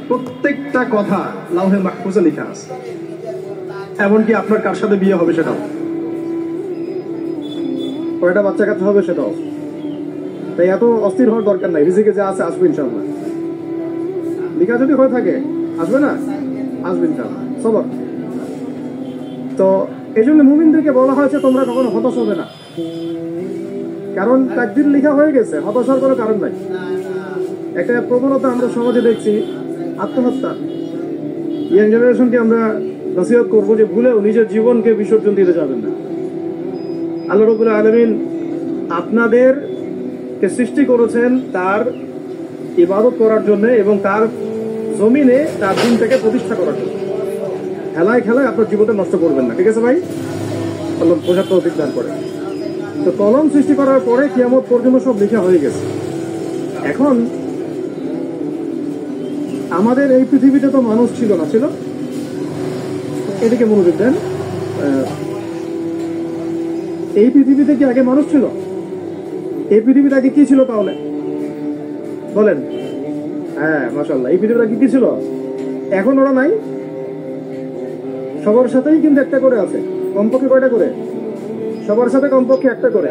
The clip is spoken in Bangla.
প্রত্যেকটা কথা লাউহে মাহফুজে লেখা আছে, এমনকি আপনার কার সাথে বিয়ে হবে সেটাও, কয়টা বাচ্চা কাচ্চা হবে সেটাও। তাই এত অস্থির হওয়ার দরকার নাই, রিজিকে যা আছে আসবে ইনশাআল্লাহ। লেখা যদি হয়ে থাকে আসবে না, আসবে ইনশাআল্লাহ, সবর। তো এই জন্য মুমিনদেরকে বলা হয়েছে তোমরা কখনো হতাশ হবে না, কারণ তাকদীর লেখা হয়ে গেছে, হতাশার কোনো কারণ নাই। একটা প্রবণতা আমরা সমাজে দেখছি, আত্মহত্যা। ইয়াং জেনারেশনকে আমরা নসিহত করবো যে ভুলেও নিজের জীবনকে বিসর্জন দিতে যাবেন না। আল্লাহ রাব্বুল আলামিন আপনাদেরকে সৃষ্টি করেছেন তার ইবাদত করার জন্য এবং তার জমিনে তার দিনটাকে প্রতিষ্ঠা করার জন্য। খেলায় খেলায় আপনার জীবনটা নষ্ট করবেন না, ঠিক আছে ভাই? আল্লাহ বোঝার তৌফিক দান করে। তো কলম সৃষ্টি করার পরে কিয়ামত পর্যন্ত সব লেখা হয়ে গেছে। এখন আমাদের এই পৃথিবীতে তো মানুষ ছিল না, ছিল? এদিকে মনোযোগ দেন। এই পৃথিবীতে কি আগে মানুষ ছিল? এই পৃথিবীতে আগে কি ছিল তাহলে বলেন? হ্যাঁ, মাশাআল্লাহ। এই পৃথিবীতে আগে কি ছিল? এখন ওরা নাই? সবার সাথেই কিন্তু একটা করে আছে, কমপক্ষে কয়টা করে? সবার সাথে কমপক্ষে একটা করে।